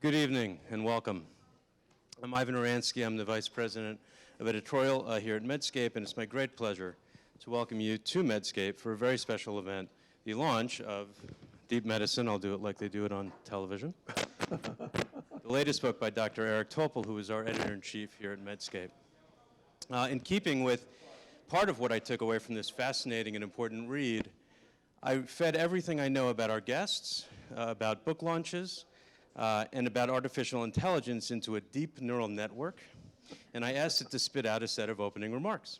Good evening and welcome. I'm Ivan Oransky. I'm the Vice President of Editorial here at Medscape, and it's my great pleasure to welcome you to Medscape for a very special event, the launch of Deep Medicine. I'll do it like they do it on television. The latest book by Dr. Eric Topol, who is our editor-in-chief here at Medscape. In keeping with part of what I took away from this fascinating and important read, I fed everything I know about our guests, about book launches, and about artificial intelligence into a deep neural network, and I asked it to spit out a set of opening remarks.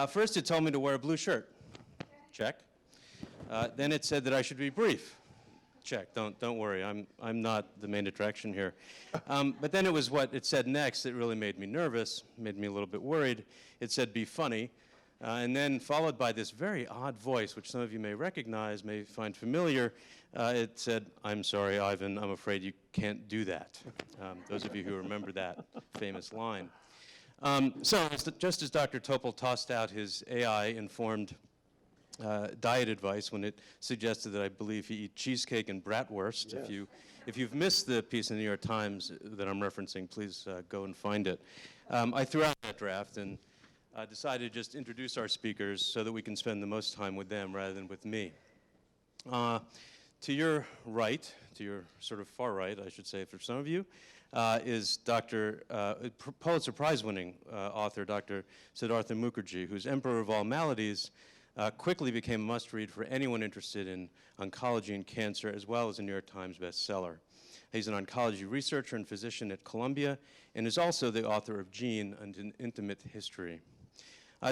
First, it told me to wear a blue shirt. Check. Then it said that I should be brief. Check. Don't worry. I'm not the main attraction here. But then it was what it said next that really made me nervous, made me a little bit worried. It said, be funny. And then followed by this very odd voice, which some of you may recognize, may find familiar. It said, I'm sorry, Ivan, I'm afraid you can't do that. Those of you who remember that famous line. So just as Dr. Topol tossed out his AI-informed diet advice when it suggested that I believe he eat cheesecake and bratwurst. Yes. If you've missed the piece in the New York Times that I'm referencing, please go and find it. I threw out that draft and decided to just introduce our speakers so that we can spend the most time with them rather than with me. To your right, to your sort of far right, I should say for some of you, is Dr. Pulitzer Prize winning author, Dr. Siddhartha Mukherjee, whose Emperor of All Maladies quickly became a must-read for anyone interested in oncology and cancer, as well as a New York Times bestseller. He's an oncology researcher and physician at Columbia, and is also the author of Gene and an Intimate History.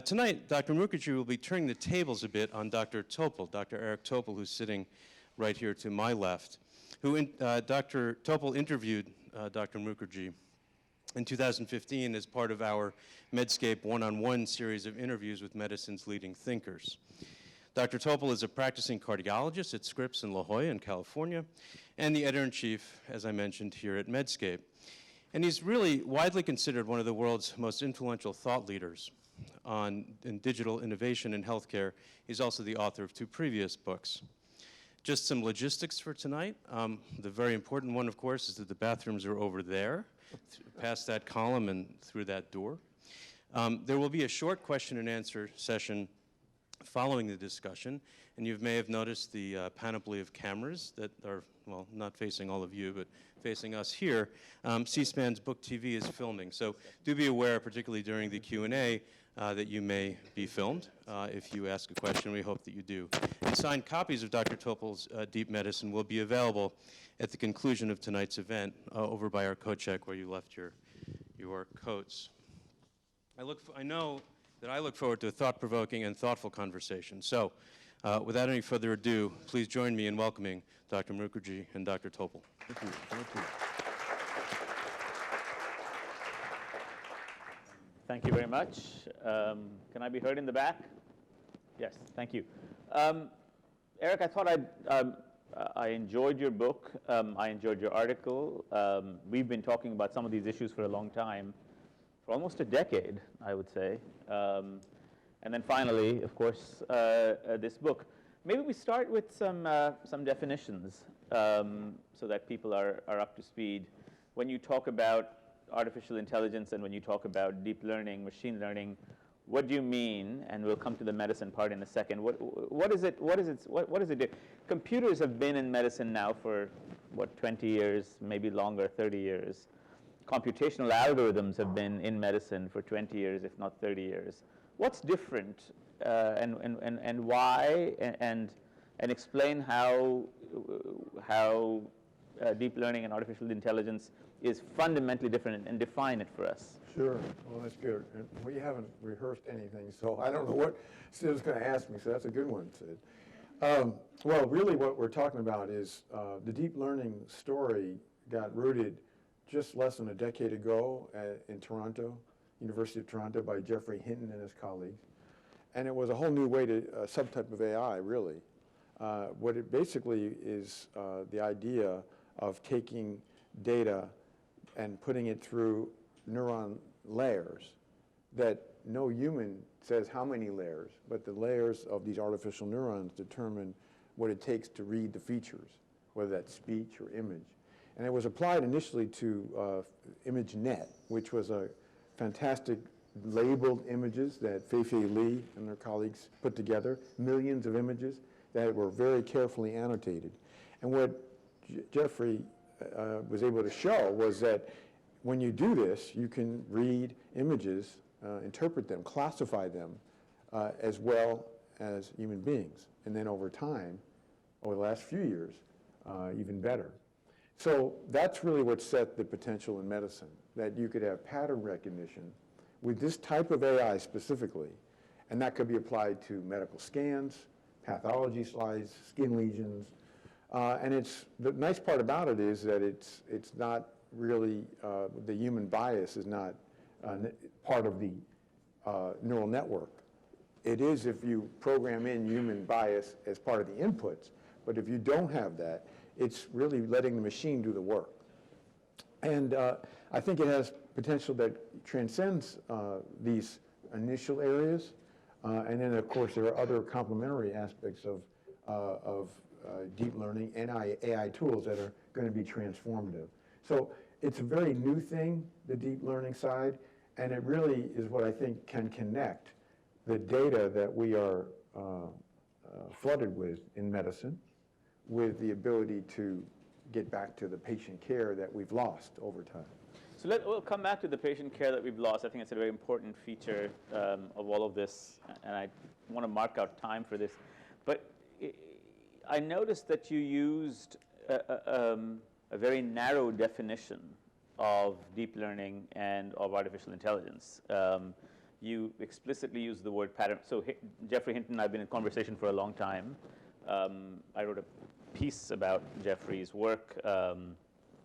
Tonight, Dr. Mukherjee will be turning the tables a bit on Dr. Topol, Dr. Eric Topol, who's sitting right here to my left, Dr. Topol interviewed Dr. Mukherjee in 2015 as part of our Medscape one-on-one series of interviews with medicine's leading thinkers. Dr. Topol is a practicing cardiologist at Scripps in La Jolla in California, and the editor-in-chief, as I mentioned, here at Medscape. And he's really widely considered one of the world's most influential thought leaders in digital innovation in healthcare. He's also the author of 2 previous books. Just some logistics for tonight. The very important one, of course, is that the bathrooms are over there, past that column and through that door. There will be a short question and answer session following the discussion, and you may have noticed the panoply of cameras that are, well, not facing all of you, but facing us here. C-SPAN's Book TV is filming, so do be aware, particularly during the Q&A, that you may be filmed. If you ask a question, we hope that you do. And signed copies of Dr. Topol's Deep Medicine will be available at the conclusion of tonight's event over by our coat check where you left your coats. I know that I look forward to a thought-provoking and thoughtful conversation. So without any further ado, please join me in welcoming Dr. Mukherjee and Dr. Topol. Thank you. Thank you. Thank you very much. Can I be heard in the back? Yes, thank you. Eric, I thought I enjoyed your book. I enjoyed your article. We've been talking about some of these issues for a long time, for almost a decade, I would say. And then finally, of course, this book. Maybe we start with some definitions so that people are up to speed. When you talk about artificial intelligence and when you talk about deep learning, machine learning, what do you mean? And we'll come to the medicine part in a second. What is it? What does it do? Computers have been in medicine now for, what, 20 years, maybe longer, 30 years. Computational algorithms have been in medicine for 20 years, if not 30 years. What's different and why? And explain how deep learning and artificial intelligence is fundamentally different, and define it for us. Sure. Well, that's good. And we haven't rehearsed anything, so I don't know what Sid's going to ask me, so that's a good one, Sid. Well, really what we're talking about is the deep learning story got rooted just less than a decade ago in Toronto, University of Toronto, by Geoffrey Hinton and his colleagues. And it was a whole new way to, a subtype of AI, really. What it basically is the idea of taking data and putting it through neuron layers that no human says how many layers, but the layers of these artificial neurons determine what it takes to read the features, whether that's speech or image. And it was applied initially to ImageNet, which was a fantastic labeled images that Fei-Fei Li and their colleagues put together, millions of images that were very carefully annotated. And what Jeffrey was able to show was that when you do this, you can read images, interpret them, classify them as well as human beings. And then over time, over the last few years, even better. So that's really what set the potential in medicine, that you could have pattern recognition with this type of AI specifically, and that could be applied to medical scans, pathology slides, skin lesions, and the nice part about it is that it's not really, the human bias is not part of the neural network. It is if you program in human bias as part of the inputs, but if you don't have that, it's really letting the machine do the work. And I think it has potential that transcends these initial areas. And then, of course, there are other complementary aspects of deep learning and AI tools that are going to be transformative. So it's a very new thing, the deep learning side, and it really is what I think can connect the data that we are flooded with in medicine with the ability to get back to the patient care that we've lost over time. So we'll come back to the patient care that we've lost. I think it's a very important feature of all of this, and I want to mark out time for this. But I noticed that you used a very narrow definition of deep learning and of artificial intelligence. You explicitly used the word pattern. So Jeffrey Hinton and I have been in conversation for a long time. I wrote a piece about Jeffrey's work.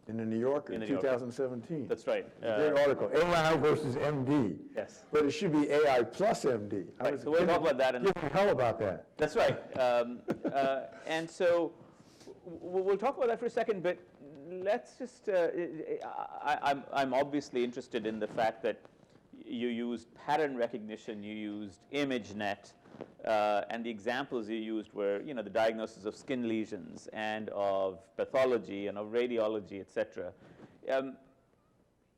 In the New Yorker in 2017. That's right. Great article, AI versus MD. Yes. But it should be AI plus MD. Right, so we'll talk about that. Give me hell about that. That's right. And so we'll talk about that for a second, but let's just, I'm obviously interested in the fact that you used pattern recognition, you used ImageNet, and the examples you used were, the diagnosis of skin lesions and of pathology and of radiology, et cetera.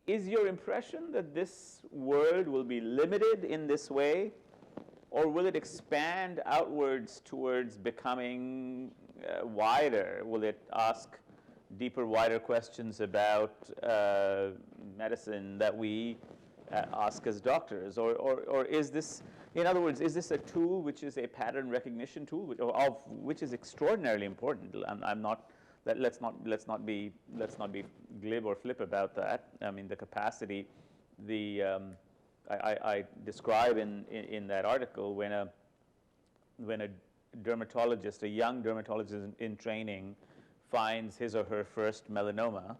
Is your impression that this world will be limited in this way, or will it expand outwards towards becoming wider? Will it ask deeper, wider questions about medicine that we ask as doctors? Or is this, in other words, is this a tool which is a pattern recognition tool, which is extraordinarily important? I'm not. Let's not be glib or flip about that. I mean, the capacity. I describe in that article when a dermatologist, a young dermatologist in training, finds his or her first melanoma,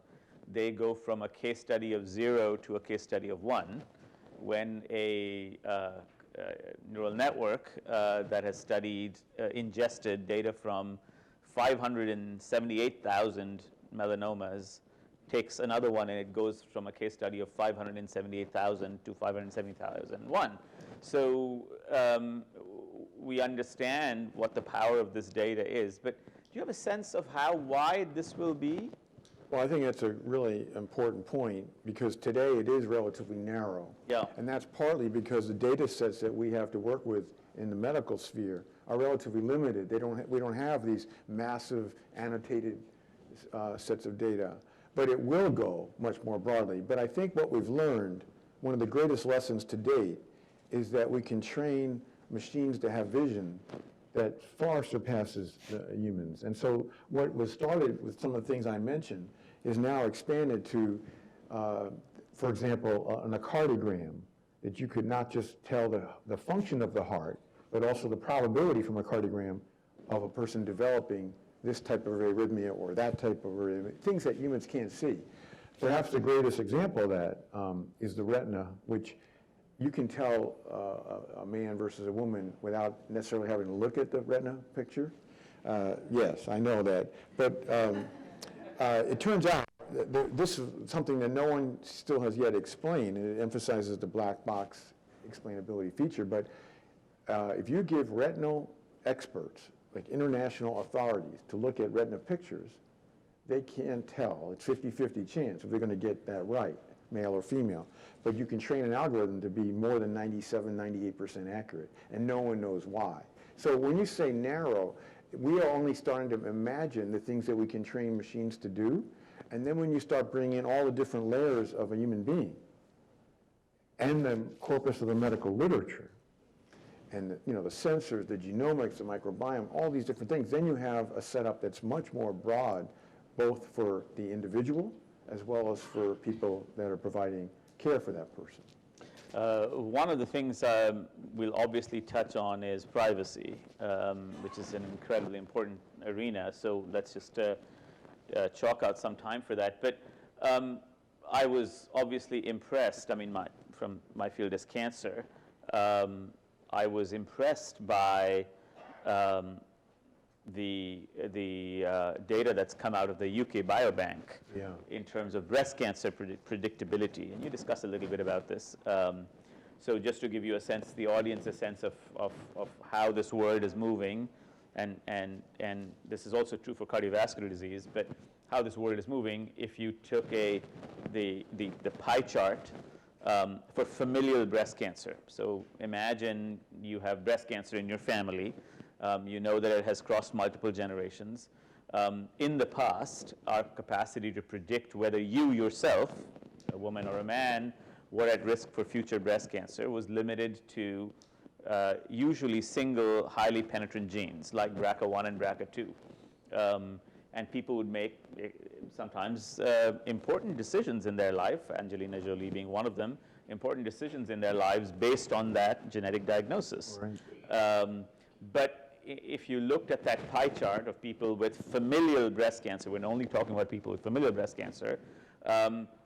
they go from a case study of 0 to a case study of 1. When a neural network that has ingested data from 578,000 melanomas takes another one, and it goes from a case study of 578,000 to 570,001. So we understand what the power of this data is, but do you have a sense of how wide this will be? Well, I think that's a really important point, because today it is relatively narrow. Yeah. And that's partly because the data sets that we have to work with in the medical sphere are relatively limited. We don't have these massive annotated sets of data. But it will go much more broadly. But I think what we've learned, one of the greatest lessons to date, is that we can train machines to have vision that far surpasses humans. And so what was started with some of the things I mentioned is now expanded to, for example, an echocardiogram, that you could not just tell the function of the heart, but also the probability from a echocardiogram of a person developing this type of arrhythmia or that type of arrhythmia, things that humans can't see. Perhaps the greatest example of that is the retina, which you can tell a man versus a woman without necessarily having to look at the retina picture. Yes, I know that. But it turns out that this is something that no one still has yet explained. It emphasizes the black box explainability feature. But if you give retinal experts, like international authorities, to look at retina pictures, they can't tell. It's 50-50 chance if they're going to get that right, male or female. But you can train an algorithm to be more than 97, 98% accurate, and no one knows why. So when you say narrow, we are only starting to imagine the things that we can train machines to do, and then when you start bringing in all the different layers of a human being, and the corpus of the medical literature, and the sensors, the genomics, the microbiome, all these different things, then you have a setup that's much more broad, both for the individual as well as for people that are providing care for that person. One of the things we'll obviously touch on is privacy, which is an incredibly important arena. So let's just chalk out some time for that. But I was obviously impressed. I mean, from my field is cancer. I was impressed by the data that's come out of the UK Biobank in terms of breast cancer predictability. And you discussed a little bit about this. So just to give you a sense, the audience a sense of how this world is moving, and this is also true for cardiovascular disease, but how this world is moving, if you took the pie chart for familial breast cancer. So imagine you have breast cancer in your family. You know that it has crossed multiple generations. In the past, our capacity to predict whether you yourself, a woman or a man, were at risk for future breast cancer was limited to usually single highly penetrant genes like BRCA1 and BRCA2. And people would make sometimes important decisions in their life, Angelina Jolie being one of them, important decisions in their lives based on that genetic diagnosis. Right. But if you looked at that pie chart of people with familial breast cancer, we're only talking about people with familial breast cancer,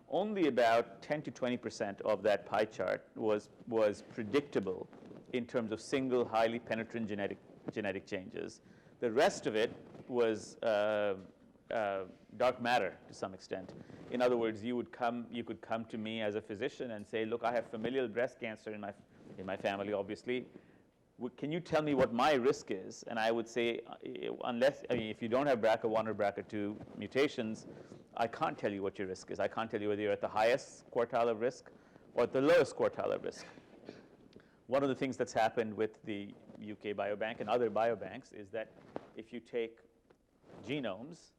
only about 10 to 20% of that pie chart was predictable in terms of single highly penetrant genetic changes. The rest of it was dark matter to some extent. In other words, you could come to me as a physician and say, look, I have familial breast cancer in my family, obviously. Can you tell me what my risk is? And I would say, if you don't have BRCA1 or BRCA2 mutations, I can't tell you what your risk is. I can't tell you whether you're at the highest quartile of risk or at the lowest quartile of risk. One of the things that's happened with the UK Biobank and other biobanks is that if you take genomes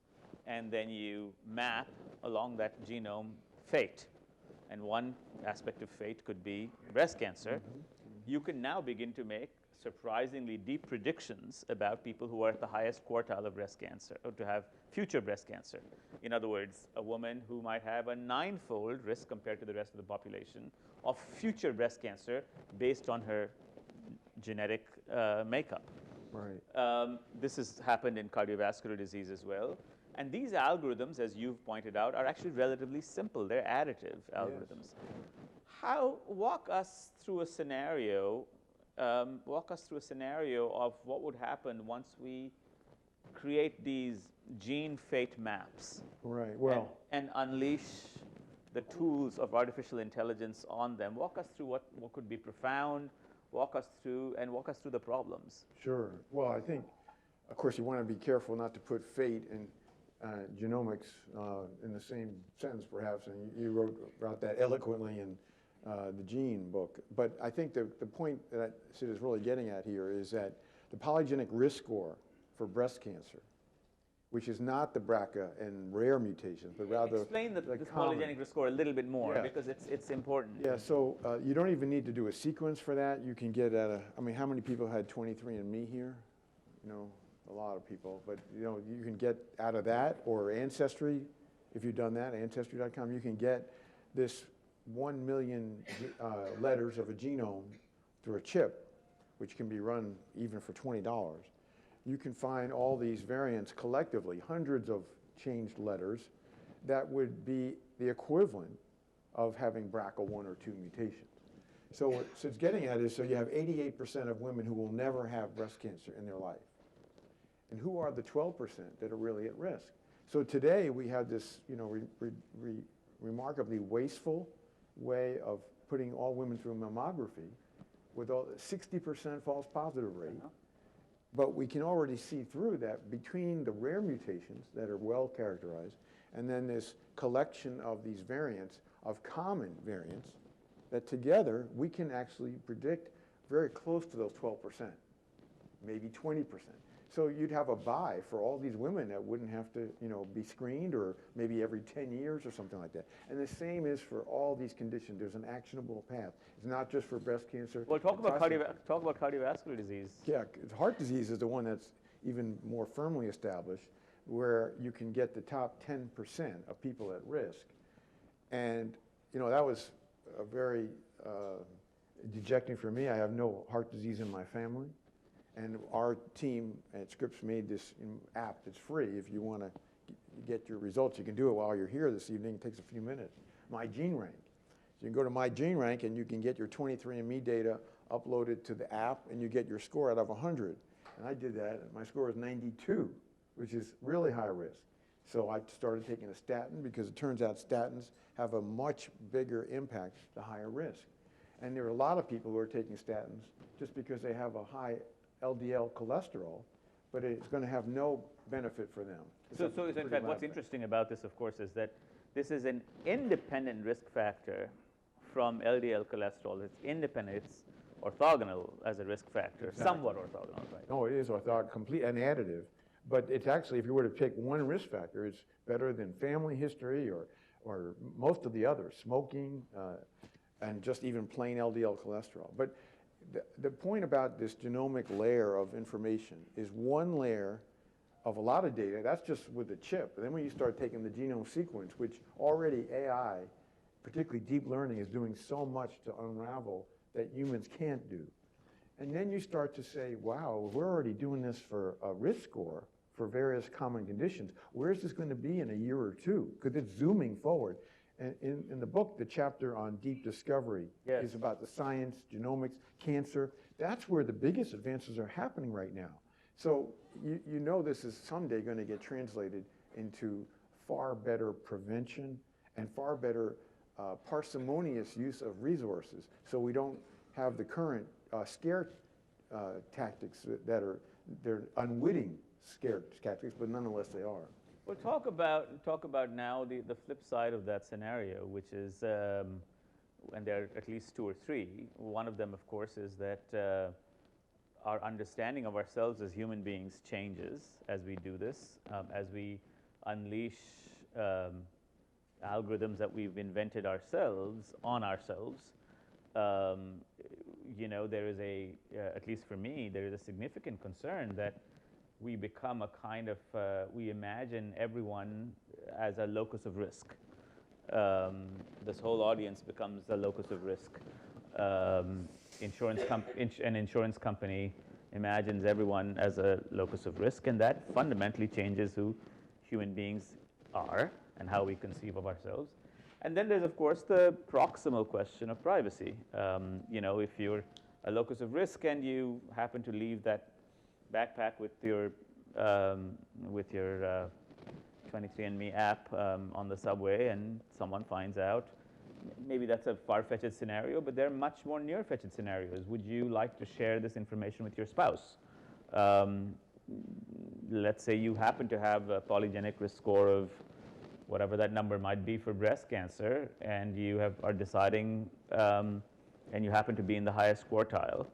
and then you map along that genome fate, and one aspect of fate could be breast cancer, you can now begin to make surprisingly deep predictions about people who are at the highest quartile of breast cancer or to have future breast cancer. In other words, a woman who might have a 9-fold risk compared to the rest of the population of future breast cancer based on her genetic makeup. Right. This has happened in cardiovascular disease as well. And these algorithms, as you've pointed out, are actually relatively simple. They're additive algorithms. Yes. Walk us through a scenario of what would happen once we create these gene fate maps. Right. Well, and unleash the tools of artificial intelligence on them. Walk us through what could be profound. Walk us through the problems. Sure. Well, I think, of course, you want to be careful not to put fate and genomics in the same sentence, perhaps, and you wrote about that eloquently in the Gene book. But I think the point that Sid is really getting at here is that the polygenic risk score for breast cancer, which is not the BRCA and rare mutations, but rather explain the polygenic risk score a little bit more, because it's important. Yeah, so you don't even need to do a sequence for that. You can get at how many people had 23andMe here? A lot of people, but you can get out of that, or Ancestry, if you've done that, Ancestry.com, you can get this 1 million letters of a genome through a chip, which can be run even for $20. You can find all these variants collectively, hundreds of changed letters, that would be the equivalent of having BRCA1 or 2 mutations. So what Sid's getting at is, so you have 88% of women who will never have breast cancer in their life. And who are the 12% that are really at risk? So today we have this, remarkably wasteful way of putting all women through mammography with 60% false positive rate. But we can already see through that between the rare mutations that are well characterized and then this collection of these variants, of common variants, that together we can actually predict very close to those 12%, maybe 20%. So you'd have a buy for all these women that wouldn't have to, be screened, or maybe every 10 years or something like that. And the same is for all these conditions. There's an actionable path. It's not just for breast cancer. Well, talk about cardiovascular disease. Yeah, heart disease is the one that's even more firmly established, where you can get the top 10% of people at risk. And, that was a very dejecting for me. I have no heart disease in my family. And our team at Scripps made this app that's free. If you want to get your results, you can do it while you're here this evening. It takes a few minutes. My Gene Rank. So you can go to My Gene Rank and you can get your 23andMe data uploaded to the app, and you get your score out of 100. And I did that, and my score was 92, which is really high risk. So I started taking a statin, because it turns out statins have a much bigger impact the higher risk. And there are a lot of people who are taking statins just because they have a high LDL cholesterol, but it's going to have no benefit for them. So in fact, what's interesting about this, of course, is that this is an independent risk factor from LDL cholesterol. It's independent. It's orthogonal as a risk factor, exactly. Somewhat orthogonal, right? No, it is orthogonal, complete and additive. But it's actually, if you were to pick one risk factor, it's better than family history or most of the others, smoking, and just even plain LDL cholesterol. But the point about this genomic layer of information is one layer of a lot of data. That's just with the chip. And then when you start taking the genome sequence, which already AI, particularly deep learning, is doing so much to unravel that humans can't do. And then you start to say, wow, we're already doing this for a risk score for various common conditions. Where is this going to be in a year or two? Because it's zooming forward. And in the book, the chapter on deep discovery is about the science, genomics, cancer. That's where the biggest advances are happening right now. So you know this is someday going to get translated into far better prevention and far better parsimonious use of resources, so we don't have the current scare tactics that they're unwitting scare tactics, but nonetheless they are. Well, talk about now the flip side of that scenario, which is, and there are at least two or three. One of them, of course, is that our understanding of ourselves as human beings changes as we do this, as we unleash algorithms that we've invented ourselves on ourselves. There is at least for me, there is a significant concern that we become a kind of, we imagine everyone as a locus of risk. This whole audience becomes a locus of risk. An insurance company imagines everyone as a locus of risk, and that fundamentally changes who human beings are and how we conceive of ourselves. And then there's, of course, the proximal question of privacy. If you're a locus of risk and you happen to leave that backpack with your 23andMe app on the subway and someone finds out, maybe that's a far-fetched scenario, but there are much more near-fetched scenarios. Would you like to share this information with your spouse? Let's say you happen to have a polygenic risk score of whatever that number might be for breast cancer, and you are deciding, and you happen to be in the highest quartile.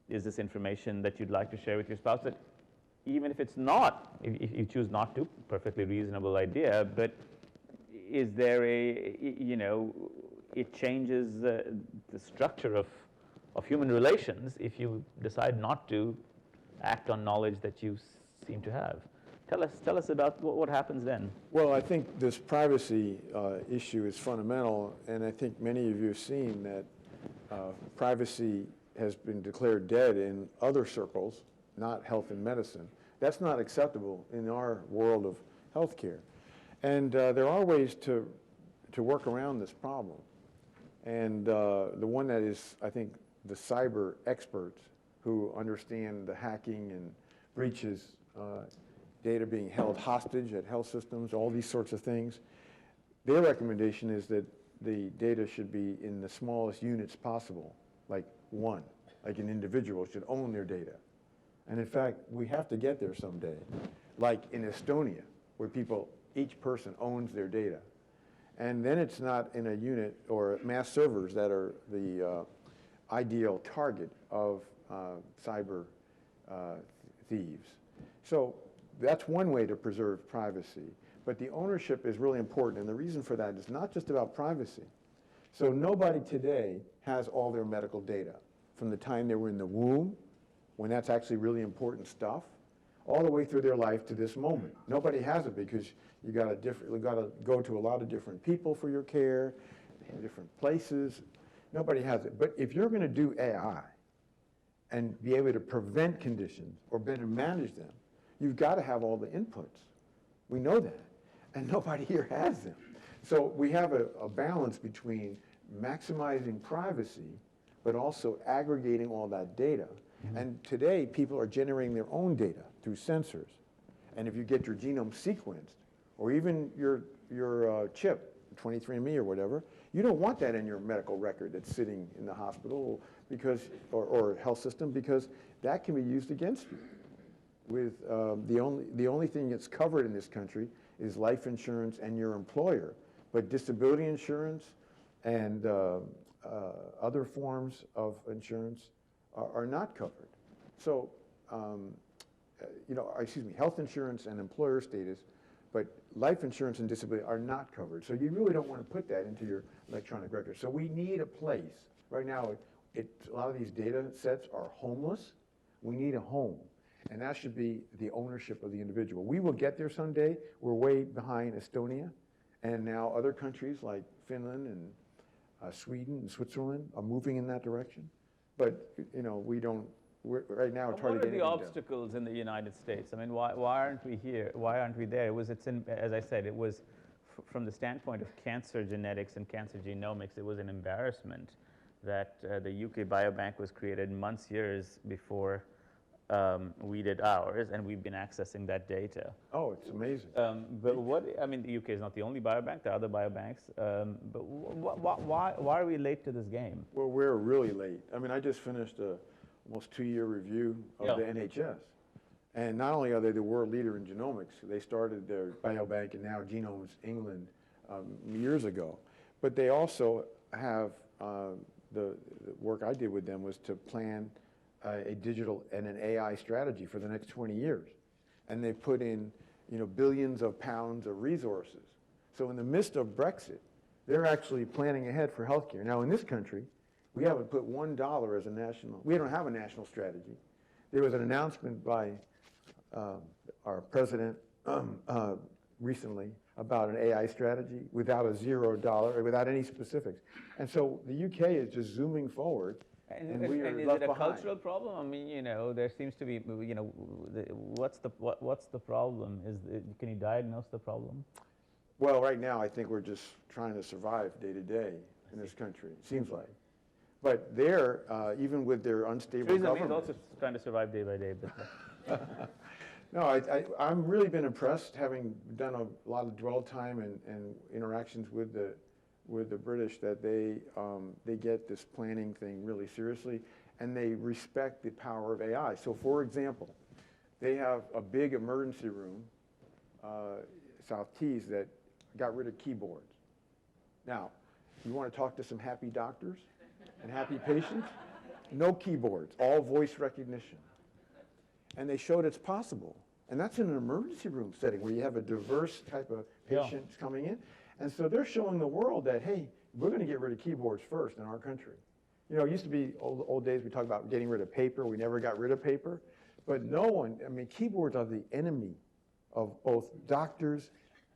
Is this information that you'd like to share with your spouse? That even if it's not, if you choose not to, perfectly reasonable idea, but is there it changes the structure of human relations if you decide not to act on knowledge that you seem to have. Tell us about what happens then. Well, I think this privacy issue is fundamental, and I think many of you have seen that privacy has been declared dead in other circles, not health and medicine. That's not acceptable in our world of healthcare. And there are ways to work around this problem. And the one that is, I think, the cyber experts who understand the hacking and breaches, data being held hostage at health systems, all these sorts of things. Their recommendation is that the data should be in the smallest units possible, like one, like an individual should own their data. And in fact, we have to get there someday, like in Estonia, where each person owns their data. And then it's not in a unit or mass servers that are the ideal target of cyber thieves. So that's one way to preserve privacy. But the ownership is really important, and the reason for that is not just about privacy. So nobody today has all their medical data from the time they were in the womb, when that's actually really important stuff, all the way through their life to this moment. Nobody has it because you got to go to a lot of different people for your care, different places. Nobody has it. But if you're going to do AI and be able to prevent conditions or better manage them, you've got to have all the inputs. We know that. And nobody here has them. So we have a balance between maximizing privacy, but also aggregating all that data. Mm-hmm. And today, people are generating their own data through sensors. And if you get your genome sequenced, or even your chip, 23andMe or whatever, you don't want that in your medical record that's sitting in the hospital because, or health system, because that can be used against you. With the only thing that's covered in this country is life insurance and your employer, but disability insurance and other forms of insurance are not covered. So, health insurance and employer status, but life insurance and disability are not covered. So you really don't want to put that into your electronic record. So we need a place. Right now, a lot of these data sets are homeless. We need a home. And that should be the ownership of the individual. We will get there someday. We're way behind Estonia. And now other countries like Finland and Sweden and Switzerland are moving in that direction. But, right now it's hard to get anything done. What are the obstacles in the United States? I mean, why aren't we here? Why aren't we there? As I said, it was from the standpoint of cancer genetics and cancer genomics, it was an embarrassment that the UK Biobank was created months, years before we did ours, and we've been accessing that data. Oh, it's amazing. But the UK is not the only biobank. There are other biobanks. But why are we late to this game? Well, we're really late. I mean, I just finished a almost 2-year review of the NHS. And not only are they the world leader in genomics, they started their biobank and now Genomes England years ago. But they also have, the work I did with them was to plan a digital and an AI strategy for the next 20 years. And they put in, billions of pounds of resources. So in the midst of Brexit, they're actually planning ahead for healthcare. Now in this country, we haven't put $1 as a national, we don't have a national strategy. There was an announcement by our president recently about an AI strategy without a $0, without any specifics. And so the UK is just zooming forward. And we are is left it a behind. cultural problem? I mean, there seems to be, what's the problem? Can you diagnose the problem? Well, right now, I think we're just trying to survive day to day in this country, it seems like. But they're, even with their unstable government. Theresa May's also trying to survive day by day. But No, I've really been impressed, having done a lot of dwell time and interactions with the British, that they get this planning thing really seriously, and they respect the power of AI. So, for example, they have a big emergency room, South Keys, that got rid of keyboards. Now, you want to talk to some happy doctors and happy patients? No keyboards, all voice recognition. And they showed it's possible. And that's in an emergency room setting where you have a diverse type of patients coming in. And so they're showing the world that, hey, we're going to get rid of keyboards first in our country. It used to be old days, we talked about getting rid of paper. We never got rid of paper. But keyboards are the enemy of both doctors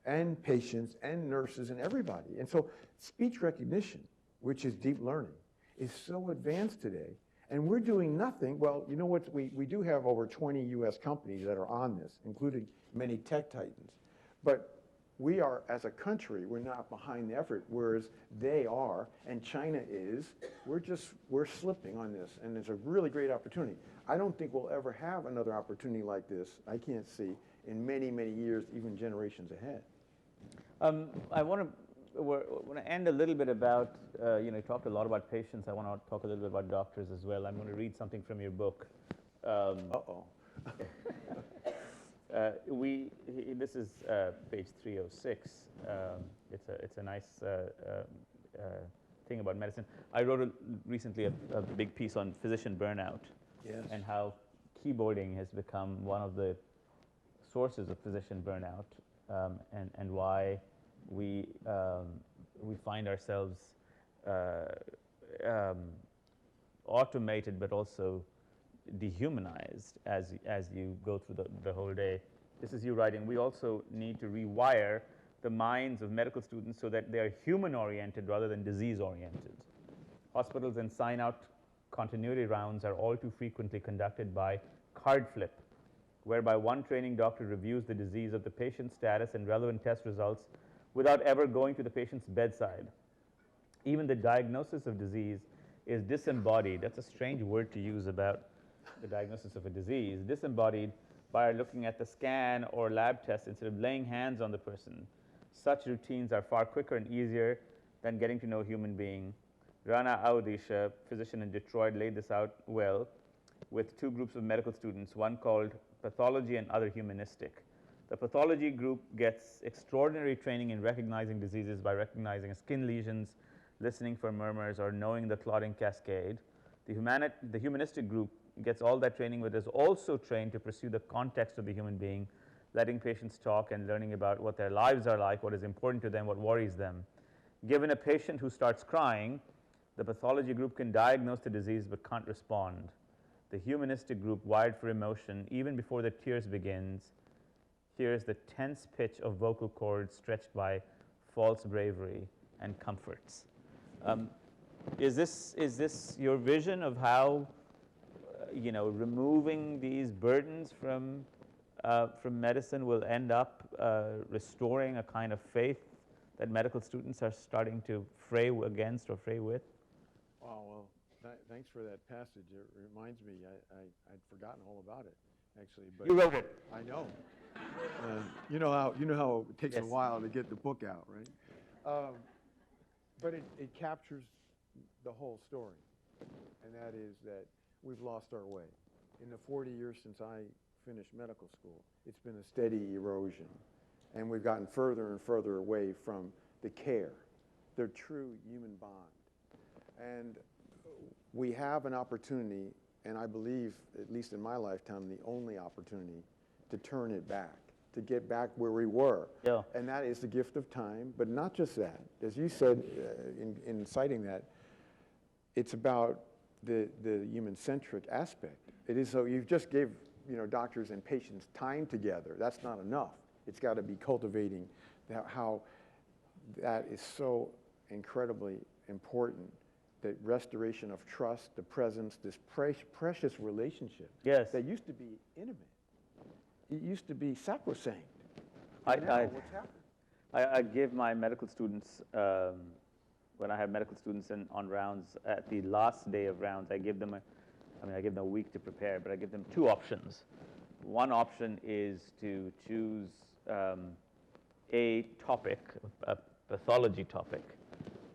and patients and nurses and everybody. And so speech recognition, which is deep learning, is so advanced today. And we're doing nothing. Well, you know what? We do have over 20 U.S. companies that are on this, including many tech titans. But we are, as a country, we're not behind the effort, whereas they are, and China is. We're slipping on this, and it's a really great opportunity. I don't think we'll ever have another opportunity like this, I can't see, in many, many years, even generations ahead. I want to end a little bit about, you talked a lot about patients. I want to talk a little bit about doctors as well. I'm going to read something from your book. Uh-oh. This is page 306. It's a nice thing about medicine. I wrote recently a big piece on physician burnout. Yes. And how keyboarding has become one of the sources of physician burnout, and why we find ourselves automated but also dehumanized as you go through the whole day. This is you writing, we also need to rewire the minds of medical students so that they are human-oriented rather than disease-oriented. Hospitals and sign-out continuity rounds are all too frequently conducted by card flip, whereby one training doctor reviews the disease of the patient's status and relevant test results without ever going to the patient's bedside. Even the diagnosis of disease is disembodied. That's a strange word to use about the diagnosis of a disease. Disembodied by looking at the scan or lab test instead of laying hands on the person. Such routines are far quicker and easier than getting to know a human being. Rana Audisha, physician in Detroit, laid this out well with two groups of medical students, one called pathology and other humanistic. The pathology group gets extraordinary training in recognizing diseases by recognizing skin lesions, listening for murmurs, or knowing the clotting cascade. The humanistic group gets all that training, but is also trained to pursue the context of the human being, letting patients talk and learning about what their lives are like, what is important to them, what worries them. Given a patient who starts crying, the pathology group can diagnose the disease but can't respond. The humanistic group, wired for emotion, even before the tears begins, hears the tense pitch of vocal cords stretched by false bravery and comforts. Is this your vision of how removing these burdens from medicine will end up restoring a kind of faith that medical students are starting to fray against or fray with? Oh, well, thanks for that passage. It reminds me, I'd forgotten all about it, actually. But You wrote it. I know. You know how it takes Yes. a while to get the book out, right? But it captures the whole story, and that is that we've lost our way. In the 40 years since I finished medical school, it's been a steady erosion, and we've gotten further and further away from the care, their true human bond. And we have an opportunity, and I believe, at least in my lifetime, the only opportunity to turn it back, to get back where we were. Yeah. And that is the gift of time, but not just that. As you said in citing that, it's about the human-centric aspect. It is so you just gave doctors and patients time together. That's not enough. It's got to be cultivating how that is so incredibly important. The restoration of trust, the presence, this precious relationship Yes. that used to be intimate. It used to be sacrosanct. I What's happened? I give my medical students, when I have medical students on rounds, at the last day of rounds, I give them a week to prepare, but I give them two options. One option is to choose a topic, a pathology topic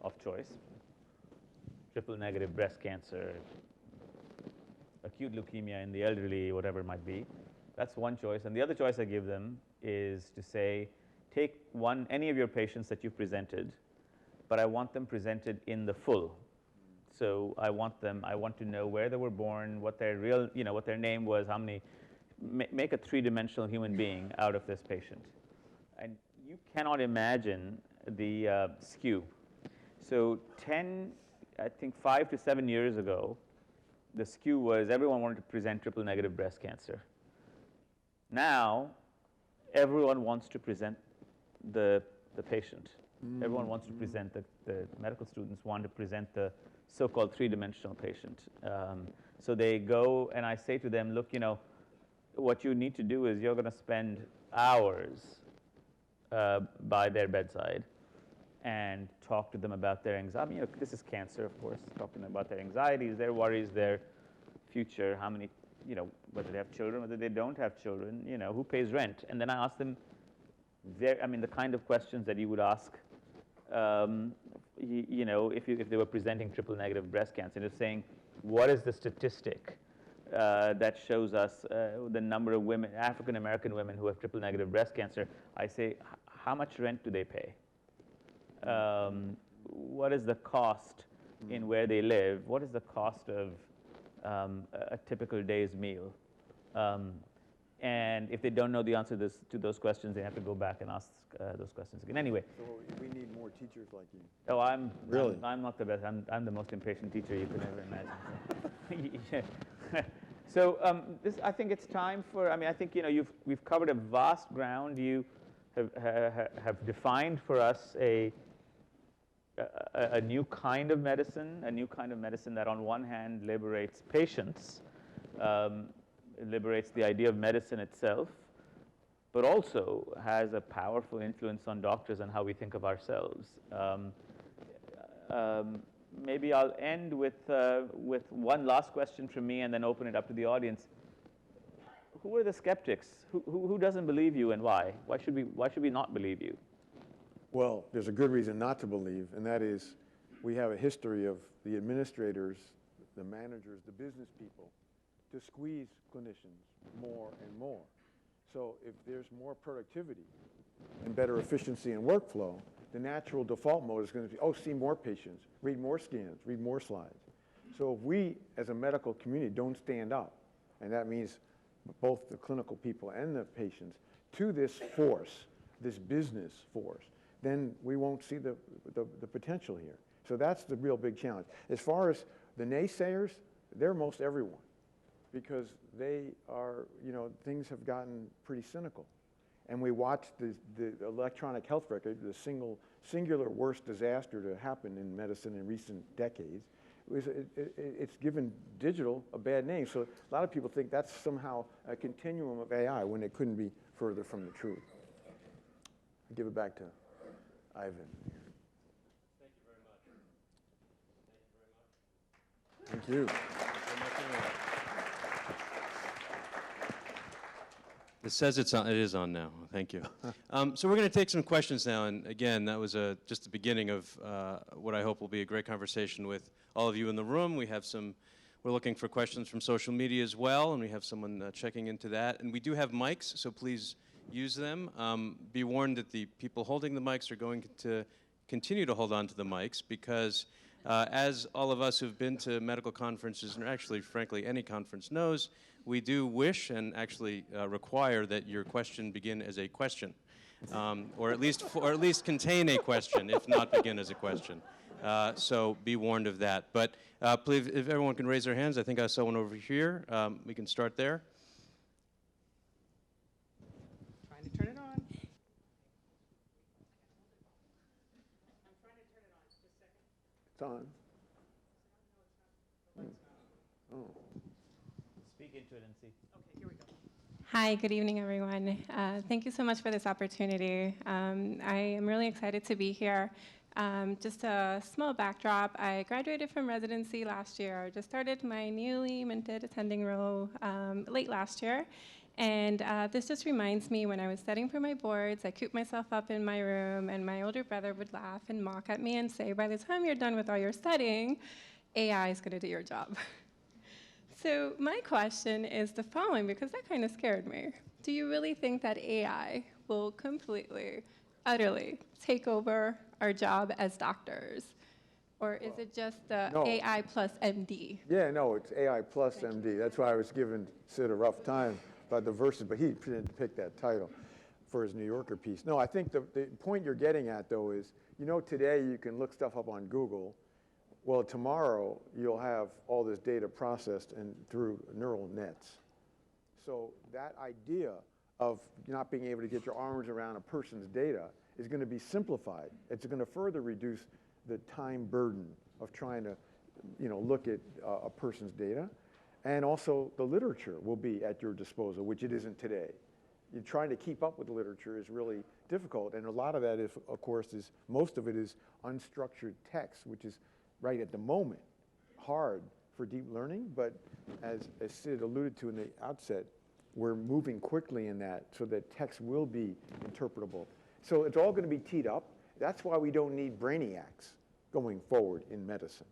of choice, triple-negative breast cancer, acute leukemia in the elderly, whatever it might be. That's one choice. And the other choice I give them is to say, take any of your patients that you've presented, but I want them presented in the full. So I want to know where they were born, what their real, what their name was, how many, make a three-dimensional human being out of this patient. And you cannot imagine the skew. So 5 to 7 years ago, the skew was everyone wanted to present triple-negative breast cancer. Now, everyone wants to present the patient. Everyone wants to present, the medical students want to present the so-called three-dimensional patient. So they go, and I say to them, look, what you need to do is you're going to spend hours by their bedside and talk to them about their anxiety. This is cancer, of course. Talk to them about their anxieties, their worries, their future, how many, whether they have children, whether they don't have children, who pays rent. And then I ask them, the kind of questions that you would ask, if they were presenting triple-negative breast cancer, just saying, what is the statistic that shows us the number of women, African American women who have triple negative breast cancer, I say, how much rent do they pay? What is the cost in where they live? What is the cost of a typical day's meal? And if they don't know the answer to those questions, they have to go back and ask those questions again. Anyway. So we need more teachers like you. Oh, I'm not the best. I'm the most impatient teacher you could ever imagine. So I think it's time for. I mean, I think we've covered a vast ground. You have defined for us a new kind of medicine, that on one hand liberates patients, liberates the idea of medicine itself, but also has a powerful influence on doctors and how we think of ourselves. Maybe I'll end with one last question from me and then open it up to the audience. Who are the skeptics? Who doesn't believe you and why? Why should we not believe you? Well, there's a good reason not to believe, and that is we have a history of the administrators, the managers, the business people, to squeeze clinicians more and more. So if there's more productivity and better efficiency in workflow, the natural default mode is going to be, oh, see more patients, read more scans, read more slides. So if we, as a medical community, don't stand up, and that means both the clinical people and the patients, to this force, this business force, then we won't see the potential here. So that's the real big challenge. As far as the naysayers, they're most everyone, because they are, things have gotten pretty cynical. And we watched the electronic health record, the singular worst disaster to happen in medicine in recent decades. It's given digital a bad name. So a lot of people think that's somehow a continuum of AI when it couldn't be further from the truth. I'll give it back to Ivan. Thank you very much. Thank you. It says it is on now. Thank you. So we're going to take some questions now, and again, that was just the beginning of what I hope will be a great conversation with all of you in the room. We're looking for questions from social media as well, and we have someone checking into that. And we do have mics, so please use them. Be warned that the people holding the mics are going to continue to hold on to the mics because as all of us who've been to medical conferences, and actually, frankly, any conference knows, we do wish and actually require that your question begin as a question, or at least contain a question, if not begin as a question. So be warned of that. But please, if everyone can raise their hands, I think I saw one over here. We can start there. Trying to turn it on. I'm trying to turn it on. Just a second. It's on. Oh. Speak into it and see. Okay, here we go. Hi, good evening, everyone. Thank you so much for this opportunity. I am really excited to be here. Just a small backdrop. I graduated from residency last year. Just started my newly minted attending role late last year. And this just reminds me when I was studying for my boards, I cooped myself up in my room, and my older brother would laugh and mock at me and say, by the time you're done with all your studying, AI is going to do your job. So my question is the following, because that kind of scared me. Do you really think that AI will completely, utterly take over our job as doctors? Or is it just the No. AI plus MD? Yeah, no, it's AI plus MD. That's why I was giving Sid a rough time about the verses, but he didn't pick that title for his New Yorker piece. No, I think the point you're getting at, though, is, today you can look stuff up on Google. Well, tomorrow you'll have all this data processed and through neural nets. So that idea of not being able to get your arms around a person's data is going to be simplified. It's going to further reduce the time burden of trying to, look at a person's data. And also the literature will be at your disposal, which it isn't today. You're trying to keep up with the literature is really difficult. And a lot of that is, of course, most of it is unstructured text, which is right at the moment hard for deep learning. But as Sid alluded to in the outset, we're moving quickly in that so that text will be interpretable. So it's all going to be teed up. That's why we don't need brainiacs going forward in medicine.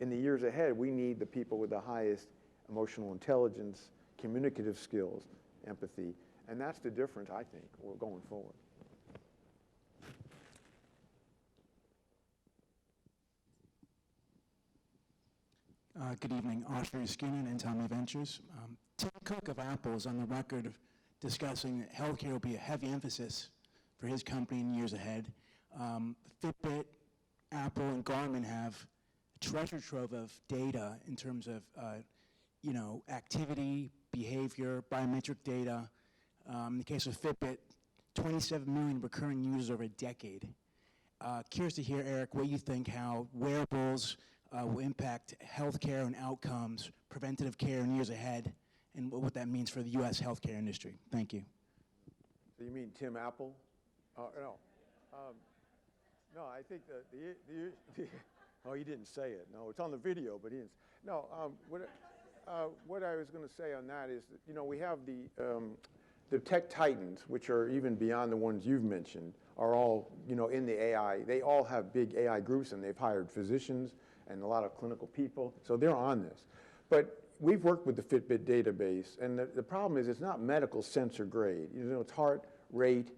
In the years ahead, we need the people with the highest emotional intelligence, communicative skills, empathy. And that's the difference, I think, we're going forward. Good evening, Arthur Skinner and Tommy Ventures. Tim Cook of Apple is on the record of discussing that healthcare will be a heavy emphasis for his company in years ahead. Fitbit, Apple, and Garmin have a treasure trove of data in terms of activity, behavior, biometric data. In the case of Fitbit, 27 million recurring users over a decade. Curious to hear, Eric, what you think how wearables will impact healthcare and outcomes, preventative care in years ahead, and what that means for the U.S. healthcare industry. Thank you. So you mean Tim Apple? No. No, I think oh, he didn't say it. No, it's on the video, but he didn't. No, what I was going to say on that is that, we have the tech titans, which are even beyond the ones you've mentioned, are all, in the AI. They all have big AI groups, and they've hired physicians and a lot of clinical people, so they're on this. But we've worked with the Fitbit database, and the problem is it's not medical sensor grade. It's heart rate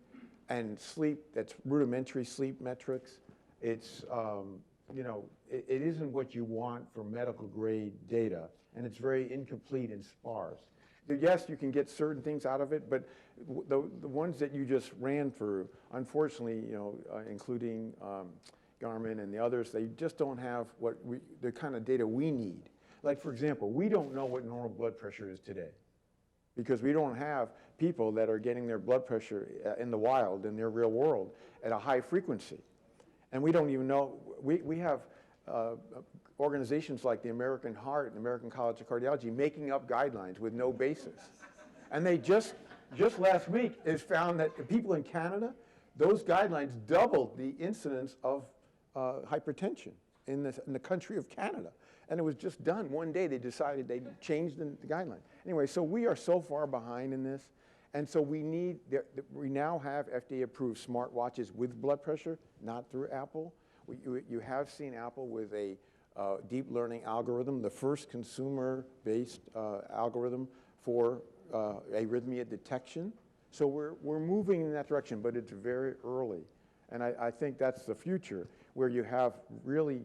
and sleep, that's rudimentary sleep metrics. It's, it isn't what you want for medical grade data, and it's very incomplete and sparse. Yes, you can get certain things out of it, but the ones that you just ran through, unfortunately, including Garmin and the others, they just don't have the kind of data we need. Like, for example, we don't know what normal blood pressure is today because we don't have people that are getting their blood pressure in the wild, in their real world, at a high frequency. And we don't even know, we have organizations like the American Heart and the American College of Cardiology making up guidelines with no basis. And they just last week is found that the people in Canada, those guidelines doubled the incidence of hypertension in the country of Canada. And it was just done one day. They decided they'd change the guideline. Anyway, so we are so far behind in this. And so we now have FDA-approved smartwatches with blood pressure, not through Apple. You have seen Apple with a deep learning algorithm, the first consumer-based algorithm for arrhythmia detection. So we're moving in that direction, but it's very early. And I think that's the future, where you have really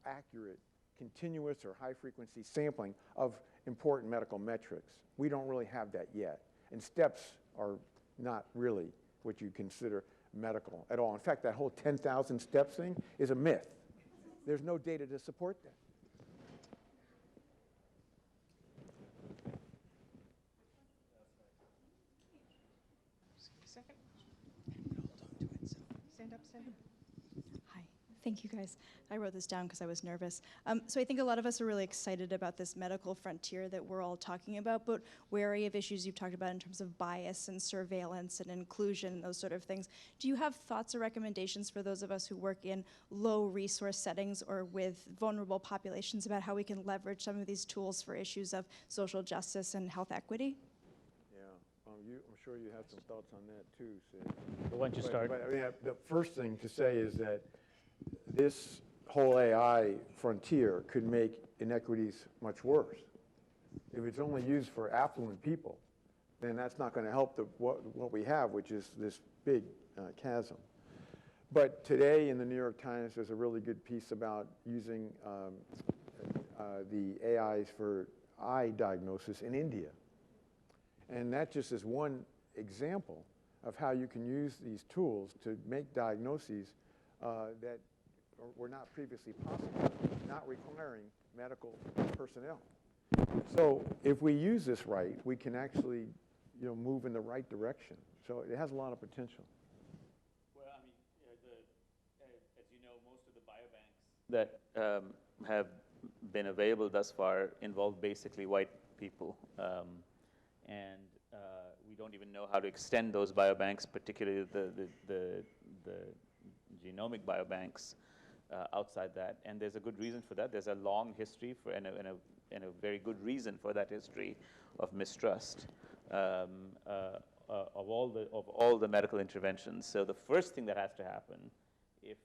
accurate, continuous or high-frequency sampling of important medical metrics. We don't really have that yet. And steps are not really what you consider medical at all. In fact, that whole 10,000 steps thing is a myth. There's no data to support that. Second. Stand up, stand up. Hi, thank you guys. I wrote this down because I was nervous. So I think a lot of us are really excited about this medical frontier that we're all talking about, but wary of issues you've talked about in terms of bias and surveillance and inclusion and those sort of things. Do you have thoughts or recommendations for those of us who work in low resource settings or with vulnerable populations about how we can leverage some of these tools for issues of social justice and health equity? Yeah, I'm sure you have some thoughts on that too, Sid. Well, why don't you start? But I mean, the first thing to say is that this whole AI frontier could make inequities much worse. If it's only used for affluent people, then that's not going to help what we have, which is this big chasm. But today in the New York Times, there's a really good piece about using the AIs for eye diagnosis in India. And that just is one example of how you can use these tools to make diagnoses that were not previously possible, not requiring medical personnel. So if we use this right, we can actually move in the right direction. So it has a lot of potential. Well, I mean, as you know, most of the biobanks that have been available thus far involve basically white people. And we don't even know how to extend those biobanks, particularly the genomic biobanks outside that. And there's a good reason for that. There's a long history and a very good reason for that history of mistrust of all the medical interventions. So the first thing that has to happen, if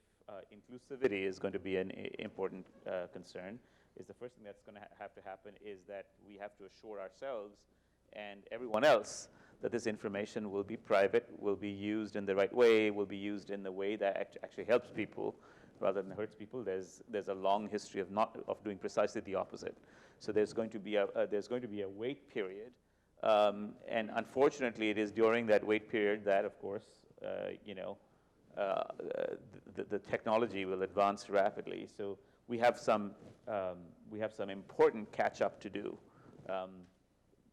inclusivity is going to be an important concern, is the first thing that's going to have to happen is that we have to assure ourselves and everyone else that this information will be private, will be used in the right way, will be used in the way that actually helps people rather than hurts people. There's a long history of doing precisely the opposite. So there's going to be a wait period, and unfortunately, it is during that wait period that, of course, the technology will advance rapidly. So we have some important catch up to do.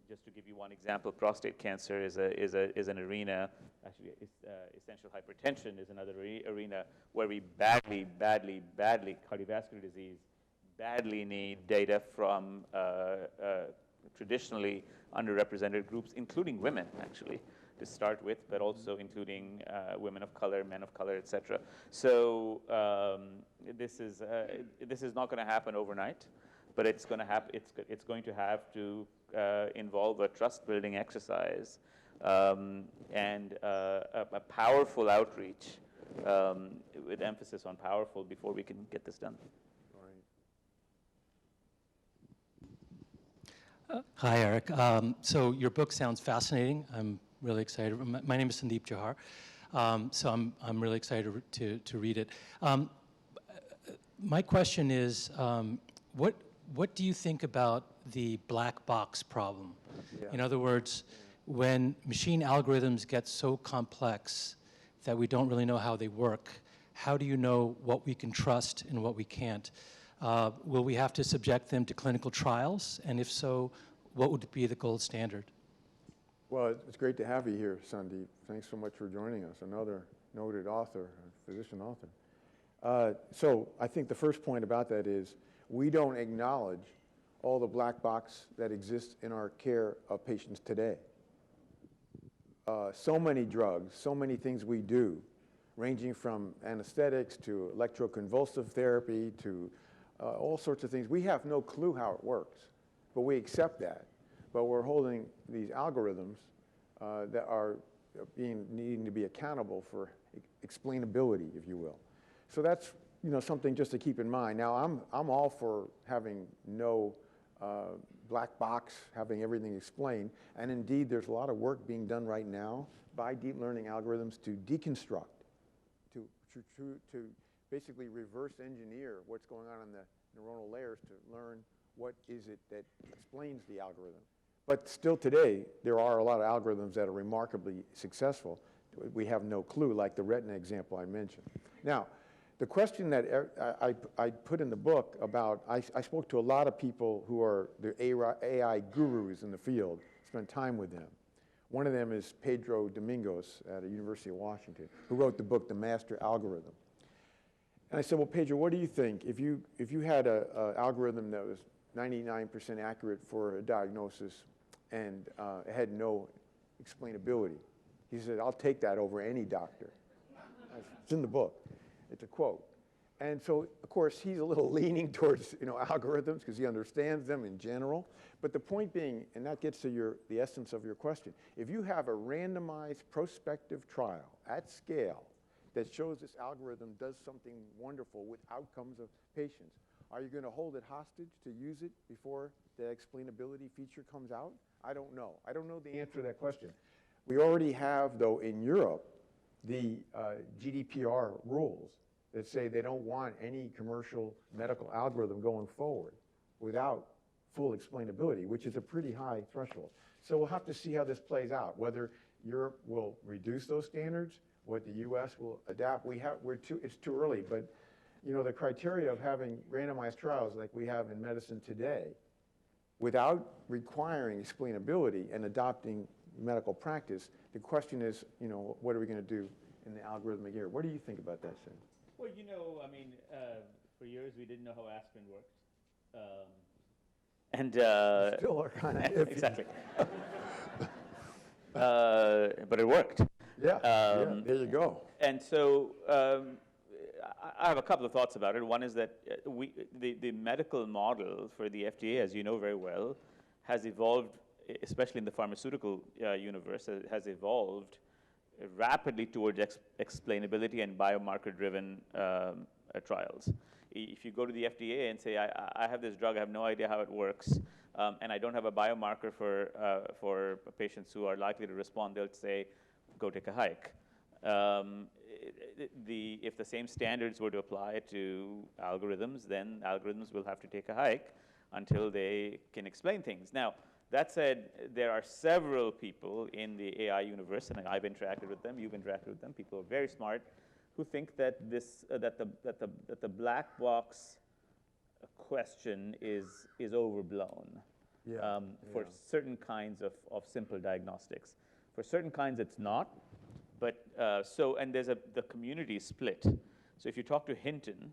Just to give you one example, prostate cancer is an arena. Actually, essential hypertension is another arena where we badly, cardiovascular disease, badly need data from traditionally underrepresented groups, including women, actually, to start with, but also including women of color, men of color, et cetera. So this is not going to happen overnight, but it's going to happen. It's going to have to involve a trust-building exercise and a powerful outreach with emphasis on powerful before we can get this done. Hi, Eric. So your book sounds fascinating. I'm really excited. My name is Sandeep Johar, so I'm really excited to read it. My question is, what do you think about the black box problem? Yeah. In other words, when machine algorithms get so complex that we don't really know how they work, how do you know what we can trust and what we can't? Will we have to subject them to clinical trials? And if so, what would be the gold standard? Well, it's great to have you here, Sandeep. Thanks so much for joining us, another noted author, physician author. So I think the first point about that is we don't acknowledge all the black box that exists in our care of patients today. So many drugs, so many things we do, ranging from anesthetics to electroconvulsive therapy to all sorts of things. We have no clue how it works, but we accept that. But we're holding these algorithms that are needing to be accountable for explainability, if you will. So that's something just to keep in mind. Now, I'm all for having no black box, having everything explained. And indeed, there's a lot of work being done right now by deep learning algorithms to deconstruct, to basically reverse engineer what's going on in the neuronal layers to learn what is it that explains the algorithm. But still today, there are a lot of algorithms that are remarkably successful. We have no clue, like the retina example I mentioned. Now, the question that I put in the book about, I spoke to a lot of people who are the AI gurus in the field, spent time with them. One of them is Pedro Domingos at the University of Washington, who wrote the book, The Master Algorithm. And I said, well, Pedro, what do you think? If you had an algorithm that was 99% accurate for a diagnosis and it had no explainability, he said, I'll take that over any doctor. It's in the book. It's a quote. And so, of course, he's a little leaning towards algorithms because he understands them in general. But the point being, and that gets to the essence of your question, if you have a randomized prospective trial at scale that shows this algorithm does something wonderful with outcomes of patients, are you going to hold it hostage to use it before the explainability feature comes out? I don't know. I don't know the answer to that question. We already have, though, in Europe, the GDPR rules that say they don't want any commercial medical algorithm going forward without full explainability, which is a pretty high threshold. So we'll have to see how this plays out, whether Europe will reduce those standards, what the US will adapt. It's too early, but the criteria of having randomized trials like we have in medicine today, without requiring explainability and adopting medical practice, the question is, what are we going to do in the algorithmic era? What do you think about that, Sam? Well, for years we didn't know how aspirin worked. Still are kind of iffy. Exactly. But it worked. Yeah, there you go. And so I have a couple of thoughts about it. One is that the medical model for the FDA, as you know very well, has evolved, especially in the pharmaceutical universe, has evolved rapidly towards explainability and biomarker-driven trials. If you go to the FDA and say, I have this drug, I have no idea how it works, and I don't have a biomarker for patients who are likely to respond, they'll say, go take a hike. If the same standards were to apply to algorithms, then algorithms will have to take a hike until they can explain things. Now, that said, there are several people in the AI universe, and I've interacted with them, you've interacted with them, people who are very smart, who think that the black box question is overblown for certain kinds of simple diagnostics. For certain kinds, it's not. But and there's the community split. So if you talk to Hinton,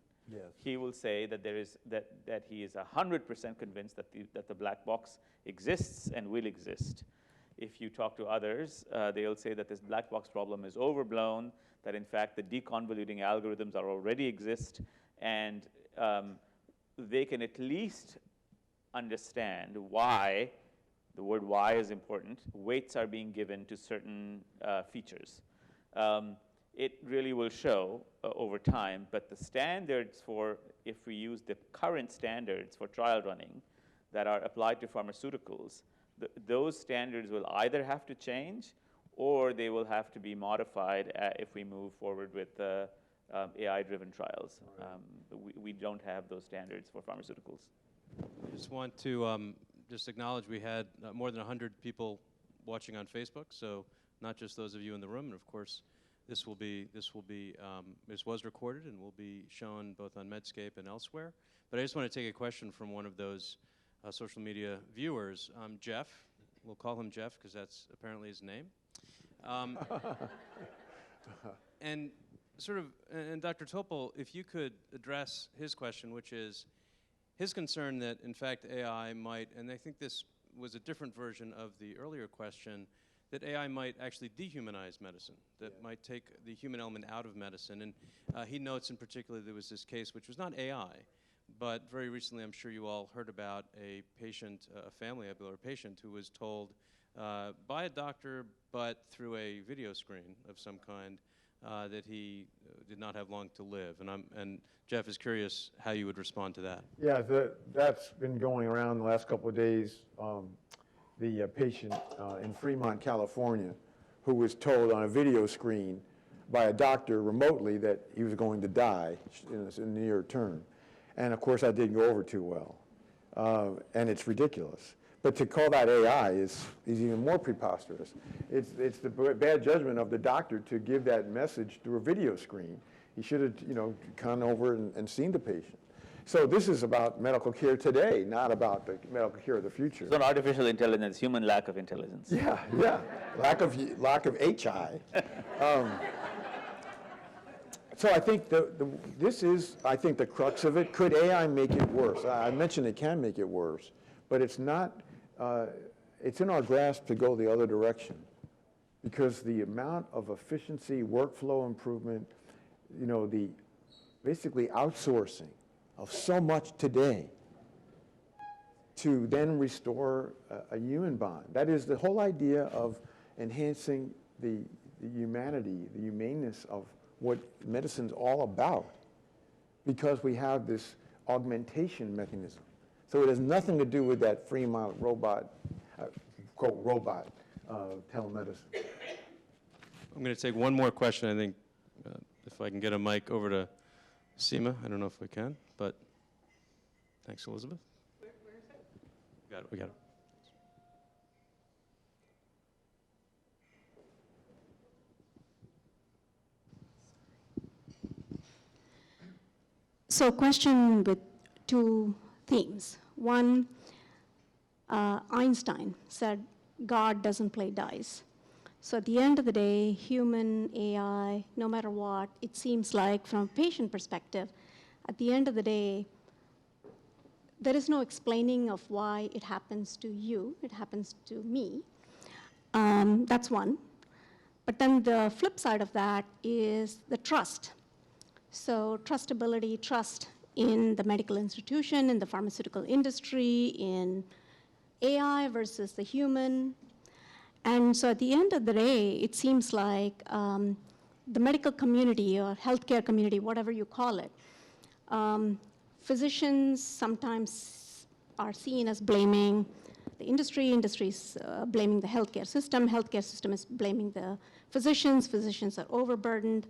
he will say that that he is 100% convinced that the black box exists and will exist. If you talk to others, they'll say that this black box problem is overblown, that in fact the deconvoluting algorithms already exist, and they can at least understand why, the word why is important, weights are being given to certain features. It really will show over time, but the standards for, if we use the current standards for trial running that are applied to pharmaceuticals, those standards will either have to change or they will have to be modified if we move forward with AI-driven trials. We don't have those standards for pharmaceuticals. I just want to just acknowledge we had more than 100 people watching on Facebook, so not just those of you in the room, and of course this was recorded and will be shown both on Medscape and elsewhere. But I just want to take a question from one of those social media viewers, Jeff. We'll call him Jeff because that's apparently his name. And Dr. Topol, if you could address his question, which is his concern that in fact AI might, and I think this was a different version of the earlier question, that AI might actually dehumanize medicine, that might take the human element out of medicine. And he notes in particular there was this case, which was not AI, but very recently I'm sure you all heard about a patient, a family, I believe, or a patient who was told by a doctor, but through a video screen of some kind, that he did not have long to live. And Jeff is curious how you would respond to that. Yeah, that's been going around the last couple of days. The patient in Fremont, California, who was told on a video screen by a doctor remotely that he was going to die in the near term. And of course, that didn't go over too well. And it's ridiculous. But to call that AI is even more preposterous. It's the bad judgment of the doctor to give that message through a video screen. He should have, gone over and seen the patient. So this is about medical care today, not about the medical care of the future. It's not artificial intelligence, human lack of intelligence. Yeah, lack of HI. So I think this is, the crux of it. Could AI make it worse? I mentioned it can make it worse, but it's not. It's in our grasp to go the other direction, because the amount of efficiency, workflow improvement, the basically outsourcing of so much today to then restore a human bond. That is the whole idea of enhancing the humanity, the humaneness of what medicine's all about, because we have this augmentation mechanism. So it has nothing to do with that Fremont robot, quote, robot telemedicine. I'm going to take one more question. I think if I can get a mic over to Seema. I don't know if we can, but thanks, Elizabeth. Where is it? We got it. So question with two themes. One, Einstein said, God doesn't play dice. So at the end of the day, human, AI, no matter what, it seems like from a patient perspective, at the end of the day, there is no explaining of why it happens to you, it happens to me. That's one. But then the flip side of that is the trust. So trustability, trust in the medical institution, in the pharmaceutical industry, in AI versus the human. And so at the end of the day, it seems like the medical community or healthcare community, whatever you call it, physicians sometimes are seen as blaming the industry's blaming the healthcare system is blaming the physicians are overburdened.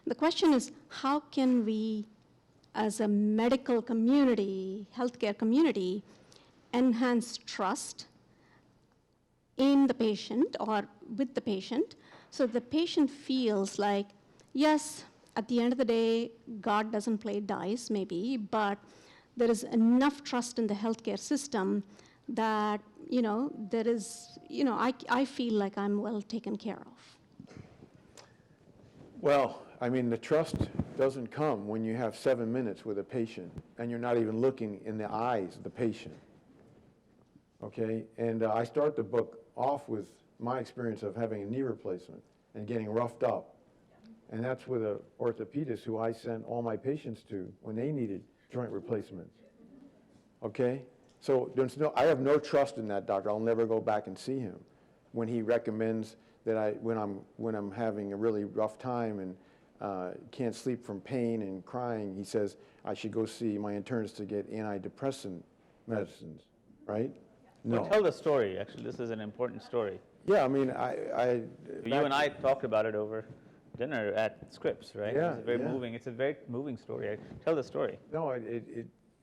The question is, how can we, as a medical community, healthcare community, enhance trust in the patient or with the patient so the patient feels like, yes, at the end of the day, God doesn't play dice, maybe, but there is enough trust in the healthcare system that, there is, I feel like I'm well taken care of. Well, I mean, the trust doesn't come when you have 7 minutes with a patient and you're not even looking in the eyes of the patient. Okay? And I start the book off with my experience of having a knee replacement and getting roughed up. And that's with an orthopedist who I sent all my patients to when they needed joint replacements. Okay? So I have no trust in that doctor. I'll never go back and see him when he recommends that when I'm having a really rough time and can't sleep from pain and crying, he says I should go see my internist to get antidepressant medicines, right? No. Well, tell the story. Actually, this is an important story. Yeah, I mean, You and I talked about it over dinner at Scripps, right? Yeah, It's very yeah. moving. It's a very moving story. Tell the story. No,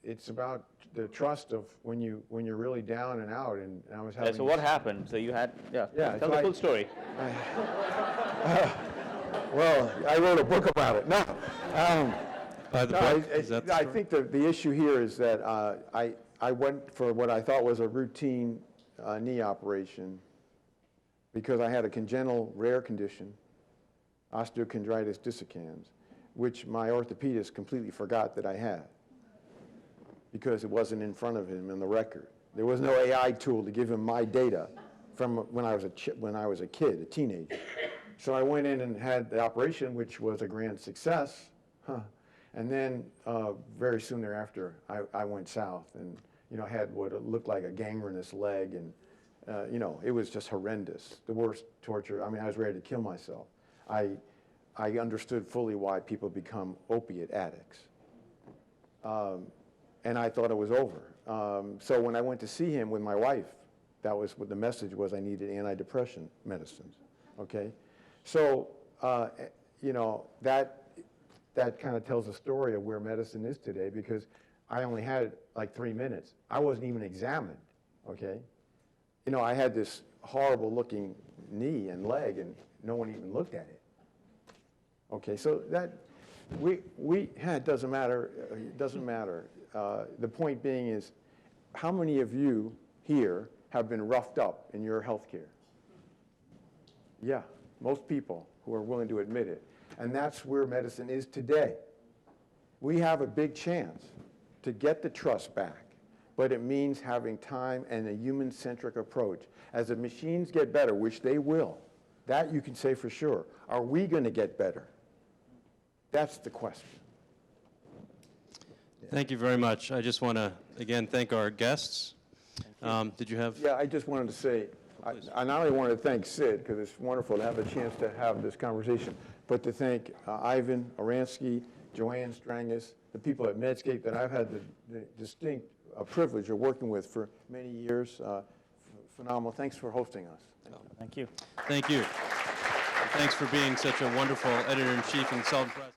it's about the trust of when you're really down and out, and I was having. So what happened? So you had, Yeah, tell the full story. Well, I wrote a book about it. No. By the No, book, is that the I story? think the issue here is that I went for what I thought was a routine knee operation because I had a congenital rare condition, osteochondritis dissecans, which my orthopedist completely forgot that I had because it wasn't in front of him in the record. There was no AI tool to give him my data from when I was a kid, a teenager. So I went in and had the operation, which was a grand success. And then very soon thereafter, I went south and had what looked like a gangrenous leg, and it was just horrendous, the worst torture. I mean, I was ready to kill myself. I understood fully why people become opiate addicts, and I thought it was over. So when I went to see him with my wife, that was what the message was. I needed antidepressant medicines. Okay, so that kind of tells a story of where medicine is today, because I only had like 3 minutes. I wasn't even examined, okay? I had this horrible looking knee and leg and no one even looked at it. Okay, so that, it doesn't matter, it doesn't matter. The point being is, how many of you here have been roughed up in your healthcare? Yeah, most people who are willing to admit it. And that's where medicine is today. We have a big chance to get the trust back, but it means having time and a human-centric approach. As the machines get better, which they will, that you can say for sure, are we going to get better? That's the question. Thank you very much. I just want to, again, thank our guests. Did you have? Yeah, I just wanted to say, I not only wanted to thank Sid, because it's wonderful to have a chance to have this conversation, but to thank Ivan Oransky, Joanne Strangis, the people at Medscape that I've had the distinct privilege of working with for many years. Phenomenal. Thanks for hosting us. Thank you. Thank you. Thanks for being such a wonderful editor-in-chief and self-president.